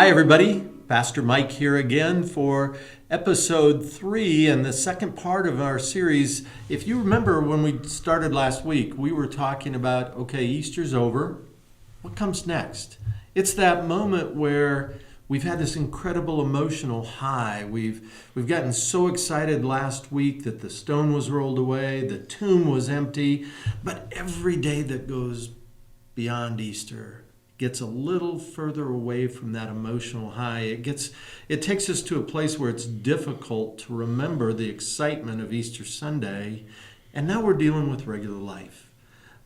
Hi, everybody. Pastor Mike here again for episode 3 and the second part of our series. If you remember when we started last week, we were talking about, okay, Easter's over. What comes next? It's that moment where we've had this incredible emotional high. We've gotten so excited last week that the stone was rolled away, the tomb was empty, but every day that goes beyond Easter gets a little further away from that emotional high. It takes us to a place where it's difficult to remember the excitement of Easter Sunday, and now we're dealing with regular life.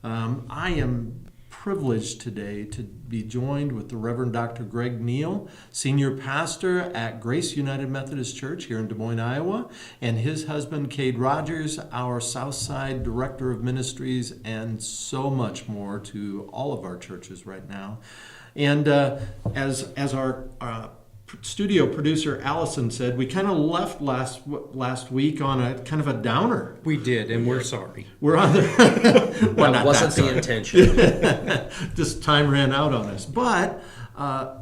I am privileged today to be joined with the Reverend Dr. Greg Neal, Senior Pastor at Grace United Methodist Church here in Des Moines, Iowa, and his husband, Cade Rogers, our Southside Director of Ministries, and so much more to all of our churches right now. And as our studio producer Allison said, we kind of left last week on a kind of a downer. We did, and we're sorry. We're on the well, that wasn't the intention. Just time ran out on us. But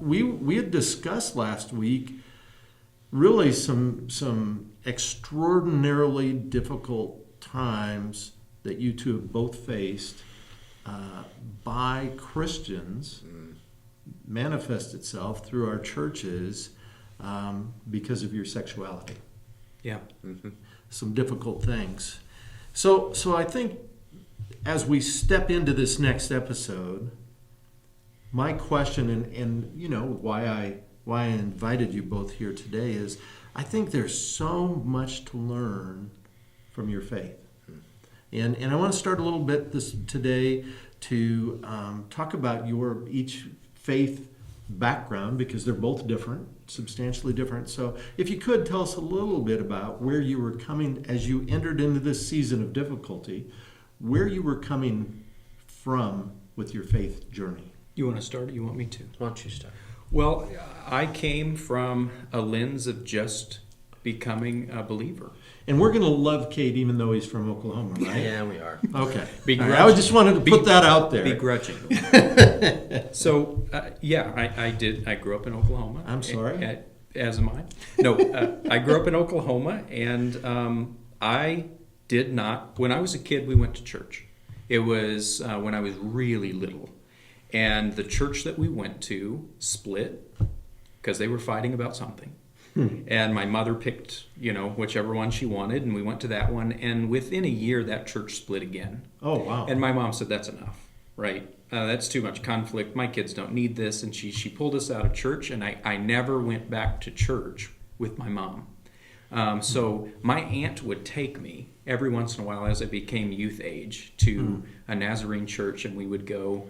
we had discussed last week really some extraordinarily difficult times that you two have both faced by Christians. Manifest itself through our churches because of your sexuality. Yeah. Mm-hmm. Some difficult things. So I think as we step into this next episode, my question and you know why I invited you both here today is I think there's so much to learn from your faith. And I want to start a little bit today to talk about your each faith background, because they're both different, substantially different. So if you could tell us a little bit about where you were coming as you entered into this season of difficulty, where you were coming from with your faith journey. You want to start or you want me to? Why don't you start? Well, I came from a lens of just becoming a believer. And we're going to love Cade even though he's from Oklahoma, right? Yeah, we are. Okay. Begrudging. I just wanted to put that out there. Begrudgingly. So, I did. I grew up in Oklahoma. I'm sorry? As am I. No, I grew up in Oklahoma, and I did not. When I was a kid, we went to church. It was when I was really little. And the church that we went to split because they were fighting about something. And my mother picked, whichever one she wanted, and we went to that one. And within a year, that church split again. Oh, wow. And my mom said, that's enough, right? That's too much conflict. My kids don't need this. And she pulled us out of church, and I never went back to church with my mom. So my aunt would take me every once in a while as I became youth age to a Nazarene church, and we would go.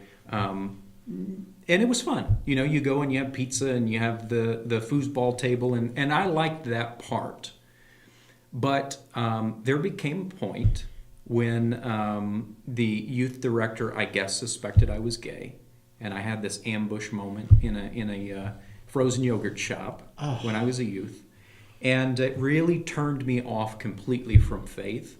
And it was fun. You go and you have pizza and you have the foosball table, and I liked that part. But there became a point when the youth director, I guess, suspected I was gay, and I had this ambush moment in a frozen yogurt shop when I was a youth, and it really turned me off completely from faith.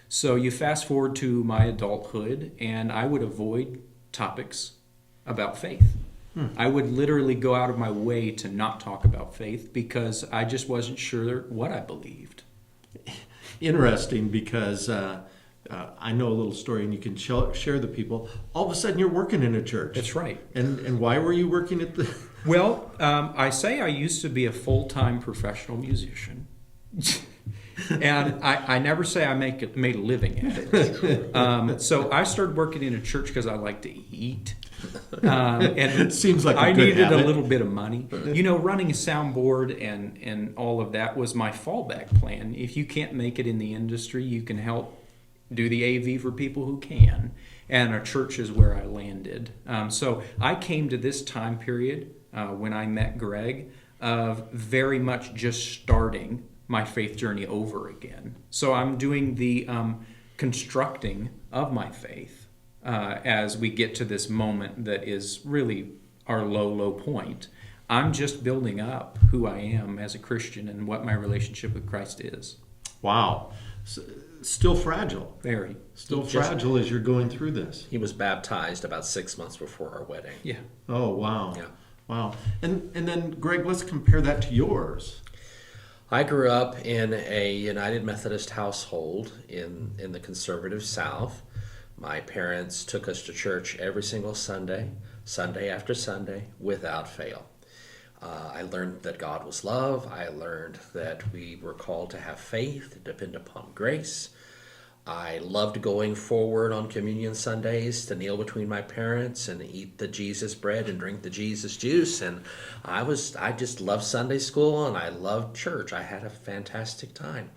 So you fast forward to my adulthood, and I would avoid topics about faith. I would literally go out of my way to not talk about faith because I just wasn't sure what I believed. Interesting, because I know a little story, and you can share the people. All of a sudden, you're working in a church. That's right. And why were you working at the... Well, I say I used to be a full-time professional musician. And I never say I made a living at it. So I started working in a church because I like to eat. And it seems like I needed a little bit of money. Running a soundboard and all of that was my fallback plan. If you can't make it in the industry, you can help do the AV for people who can. And a church is where I landed. So I came to this time period when I met Greg of very much just starting my faith journey over again. So I'm doing the constructing of my faith as we get to this moment that is really our low point. I'm just building up who I am as a Christian and what my relationship with Christ is. Wow. Still fragile. Very. Still fragile as you're going through this. He was baptized about 6 months before our wedding. Yeah. Oh, wow. Yeah. Wow. And then, Greg, let's compare that to yours. I grew up in a United Methodist household in the conservative South. My parents took us to church every single Sunday, Sunday after Sunday, without fail. I learned that God was love. I learned that we were called to have faith, to depend upon grace. I loved going forward on Communion Sundays to kneel between my parents and eat the Jesus bread and drink the Jesus juice. And I just loved Sunday school and I loved church. I had a fantastic time.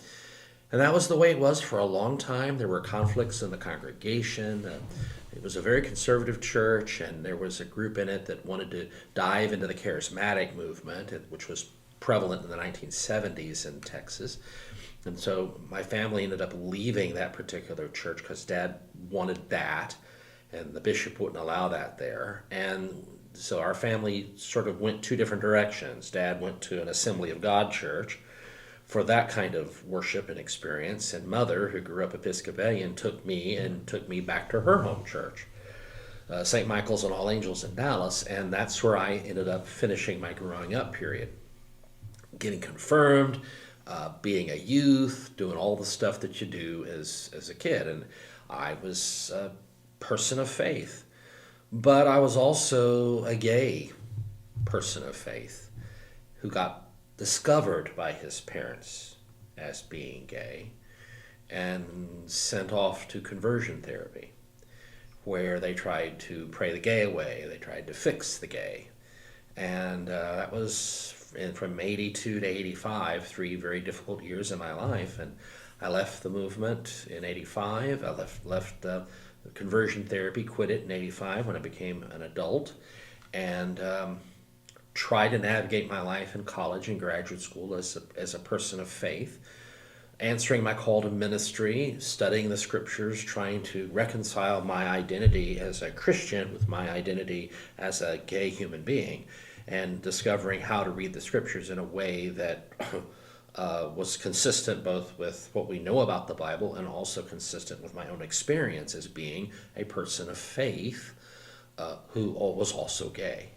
And that was the way it was for a long time. There were conflicts in the congregation. It was a very conservative church, and there was a group in it that wanted to dive into the charismatic movement, which was prevalent in the 1970s in Texas. And so my family ended up leaving that particular church because Dad wanted that, and the bishop wouldn't allow that there. And so our family sort of went two different directions. Dad went to an Assembly of God church for that kind of worship and experience, and Mother, who grew up Episcopalian, took me back to her home church, St. Michael's and All Angels in Dallas, and that's where I ended up finishing my growing up period, getting confirmed, being a youth, doing all the stuff that you do as a kid. And I was a person of faith, but I was also a gay person of faith who got discovered by his parents as being gay and sent off to conversion therapy, where they tried to pray the gay away, they tried to fix the gay. And that was from 82 to 85, 3 very difficult years in my life. And I left the movement in 85. I left the conversion therapy, quit it in 85 when I became an adult, and tried to navigate my life in college and graduate school as a person of faith, answering my call to ministry, studying the scriptures, trying to reconcile my identity as a Christian with my identity as a gay human being, and discovering how to read the scriptures in a way that was consistent both with what we know about the Bible and also consistent with my own experience as being a person of faith who was also gay.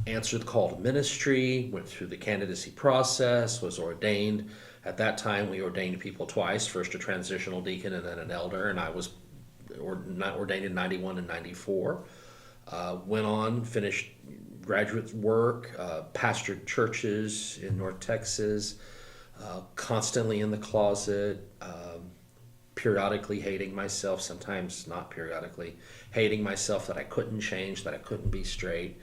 Answered the call to ministry, went through the candidacy process, was ordained. At that time, we ordained people twice, first a transitional deacon and then an elder, and I was ordained in 91 and 94. Went on, finished graduate work, pastored churches in North Texas, constantly in the closet, periodically hating myself, sometimes not periodically, hating myself that I couldn't change, that I couldn't be straight,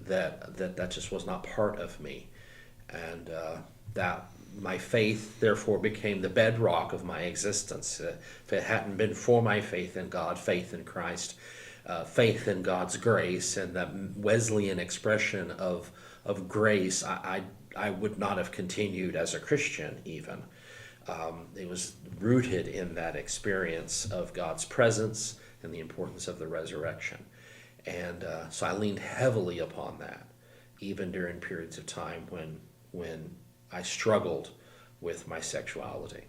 that just was not part of me. And that my faith therefore became the bedrock of my existence. If it hadn't been for my faith in God, faith in Christ, faith in God's grace, and that Wesleyan expression of grace, I would not have continued as a Christian even. It was rooted in that experience of God's presence and the importance of the resurrection. And so I leaned heavily upon that, even during periods of time when I struggled with my sexuality.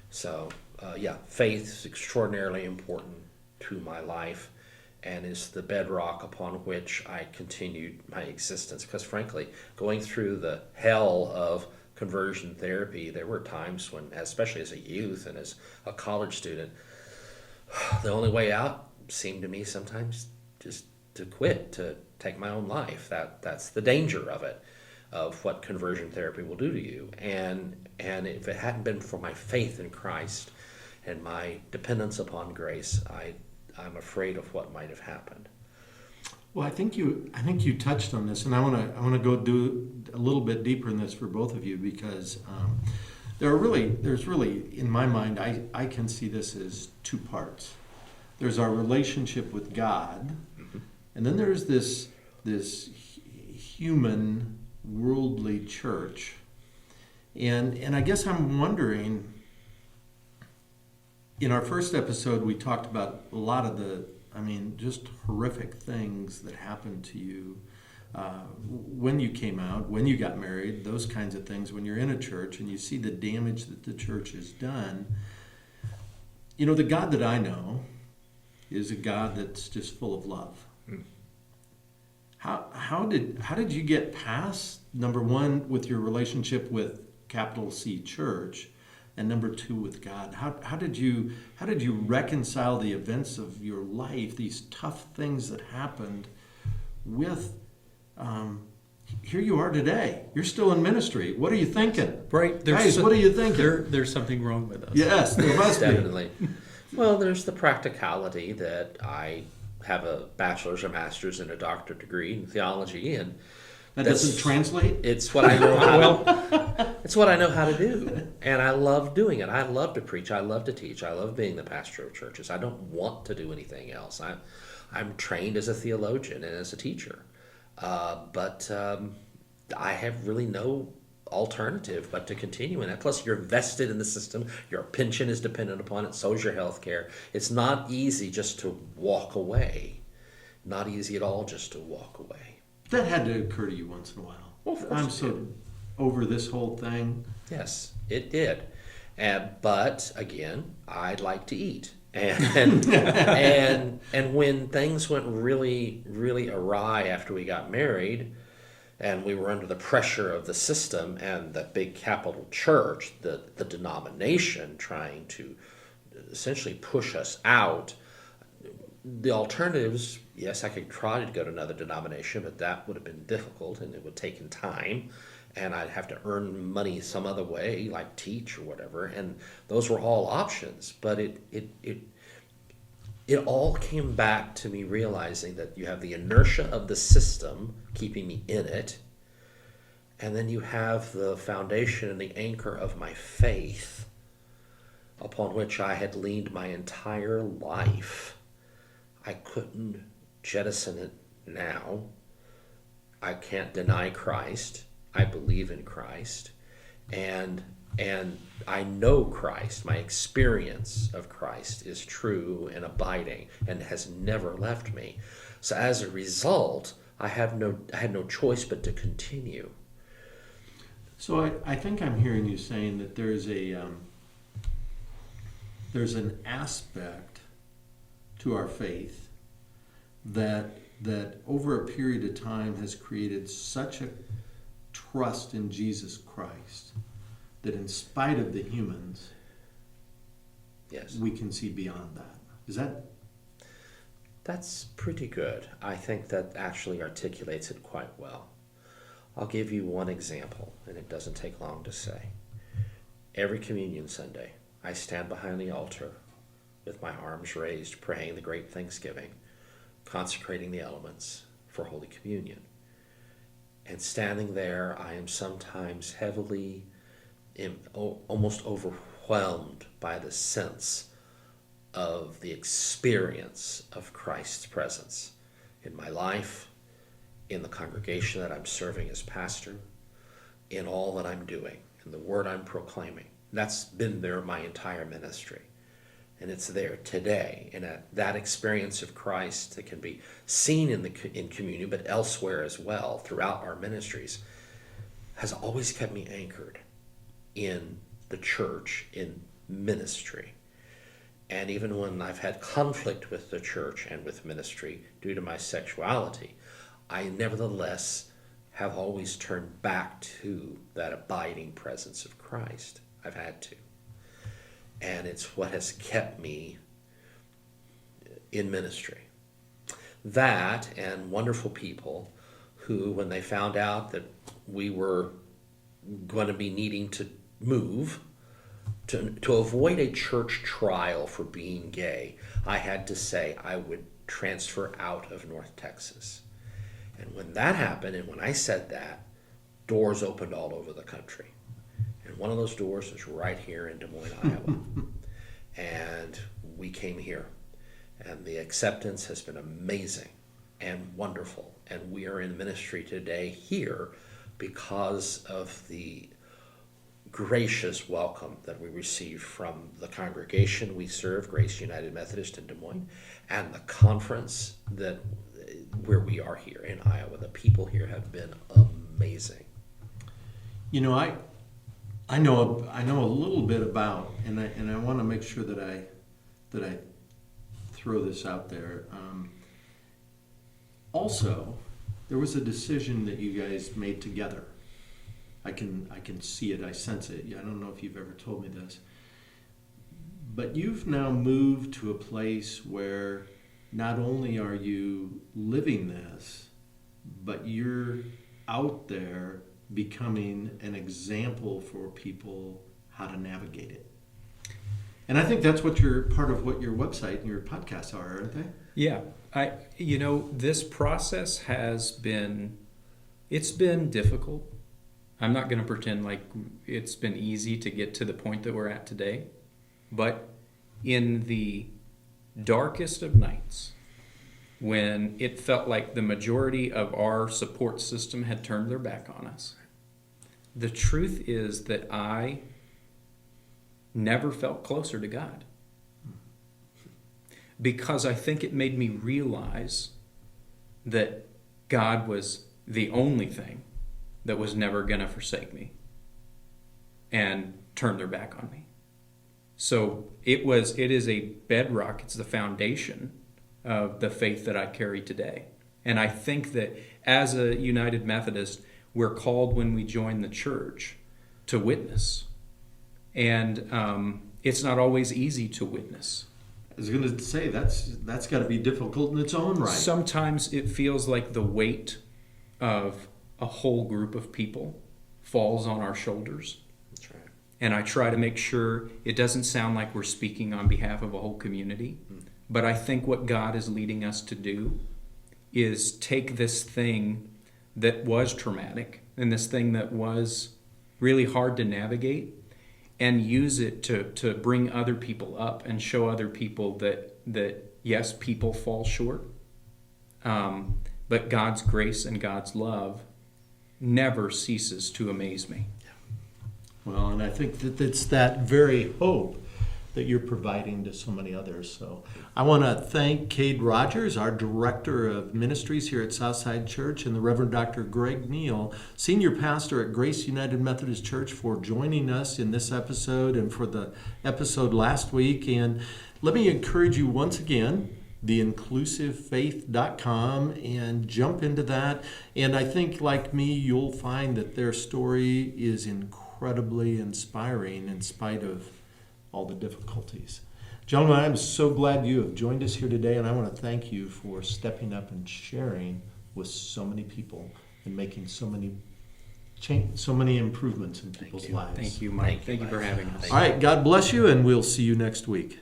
So faith is extraordinarily important to my life and is the bedrock upon which I continued my existence. Because frankly, going through the hell of conversion therapy, there were times when, especially as a youth and as a college student, the only way out seemed to me sometimes just to quit, to take my own life. That's the danger of it, of what conversion therapy will do to you. And if it hadn't been for my faith in Christ and my dependence upon grace, I'm afraid of what might have happened. Well, I think you touched on this, and I want to go do a little bit deeper in this for both of you, because there's really in my mind I can see this as two parts. There's our relationship with God, and then there's this human worldly church, and I guess I'm wondering. In our first episode, we talked about a lot of just horrific things that happened to you when you came out, when you got married, those kinds of things, when you're in a church and you see the damage that the church has done. You know, the God that I know is a God that's just full of love. how did you get past, number one, with your relationship with capital C Church, and number two, with God? How did you reconcile the events of your life, these tough things that happened, with here you are today. You're still in ministry. What are you thinking? Right. Guys, what are you thinking? There's something wrong with us. Yes, there must be. Definitely. Well, there's the practicality that I have a bachelor's, a master's, and a doctorate degree in theology, and That doesn't translate? it's what I know how it's what I know how to do, and I love doing it. I love to preach. I love to teach. I love being the pastor of churches. I don't want to do anything else. I'm trained as a theologian and as a teacher, but I have really no alternative but to continue in it. Plus, you're vested in the system. Your pension is dependent upon it. So is your health care. It's not easy just to walk away. Not easy at all just to walk away. That had to occur to you once in a while. Well, of course I'm it so did. over this whole thing. Yes, it did. But again, I'd like to eat. And when things went really, really awry after we got married, and we were under the pressure of the system and the big capital church, the denomination trying to essentially push us out, the alternatives, yes, I could try to go to another denomination, but that would have been difficult and it would have taken time. And I'd have to earn money some other way, like teach or whatever. And those were all options. But it all came back to me realizing that you have the inertia of the system keeping me in it. And then you have the foundation and the anchor of my faith upon which I had leaned my entire life. I couldn't jettison it now. I can't deny Christ. I believe in Christ, and I know Christ. My experience of Christ is true and abiding and has never left me. So as a result, I had no choice but to continue. So I think I'm hearing you saying that there's an aspect to our faith that over a period of time has created such a trust in Jesus Christ that in spite of the humans, Yes, we can see beyond that. Is that? that's pretty good. I think that actually articulates it quite well. I'll give you one example, and it doesn't take long to say. Every Communion Sunday, I stand behind the altar with my arms raised, praying the great Thanksgiving, consecrating the elements for Holy Communion. And standing there, I am sometimes heavily, almost overwhelmed by the sense of the experience of Christ's presence in my life, in the congregation that I'm serving as pastor, in all that I'm doing, in the word I'm proclaiming. That's been there my entire ministry. And it's there today. And that experience of Christ that can be seen in communion, but elsewhere as well throughout our ministries, has always kept me anchored in the church, in ministry. And even when I've had conflict with the church and with ministry due to my sexuality, I nevertheless have always turned back to that abiding presence of Christ. I've had to. And it's what has kept me in ministry. That and wonderful people who, when they found out that we were going to be needing to move, to avoid a church trial for being gay, I had to say I would transfer out of North Texas. And when that happened, and when I said that, doors opened all over the country. And one of those doors was right here in Des Moines, Iowa. And we came here. And the acceptance has been amazing and wonderful. And we are in ministry today here because of the gracious welcome that we received from the congregation we serve, Grace United Methodist in Des Moines, and the conference where we are here in Iowa. The people here have been amazing. You know, I know a little bit about, and I want to make sure that I throw this out there. Also, there was a decision that you guys made together. I can see it, I sense it. I don't know if you've ever told me this. But you've now moved to a place where not only are you living this, but you're out there becoming an example for people how to navigate it. And I think that's what part of what your website and your podcasts are, aren't they? Yeah. This process it's been difficult. I'm not going to pretend like it's been easy to get to the point that we're at today. But in the darkest of nights, when it felt like the majority of our support system had turned their back on us, the truth is that I never felt closer to God. Because I think it made me realize that God was the only thing that was never going to forsake me and turn their back on me. So it is a bedrock, it's the foundation of the faith that I carry today. And I think that as a United Methodist, we're called when we join the church to witness. And it's not always easy to witness. I was going to say, that's got to be difficult in its own right. Sometimes it feels like the weight of a whole group of people falls on our shoulders. That's right. And I try to make sure it doesn't sound like we're speaking on behalf of a whole community. But I think what God is leading us to do is take this thing that was traumatic and this thing that was really hard to navigate and use it to bring other people up and show other people that yes, people fall short, but God's grace and God's love never ceases to amaze me. Well, and I think that it's that very hope that you're providing to so many others. So I want to thank Cade Rogers, our Director of Ministries here at Southside Church, and the Reverend Dr. Greg Neal, Senior Pastor at Grace United Methodist Church, for joining us in this episode and for the episode last week. And let me encourage you once again, theinclusivefaith.com, and jump into that. And I think, like me, you'll find that their story is incredibly inspiring in spite of all the difficulties. Gentlemen, I'm so glad you have joined us here today, and I want to thank you for stepping up and sharing with so many people and making so many improvements in people's lives. Thank you, Mike. Thank you for having us. All right, God bless you, and we'll see you next week.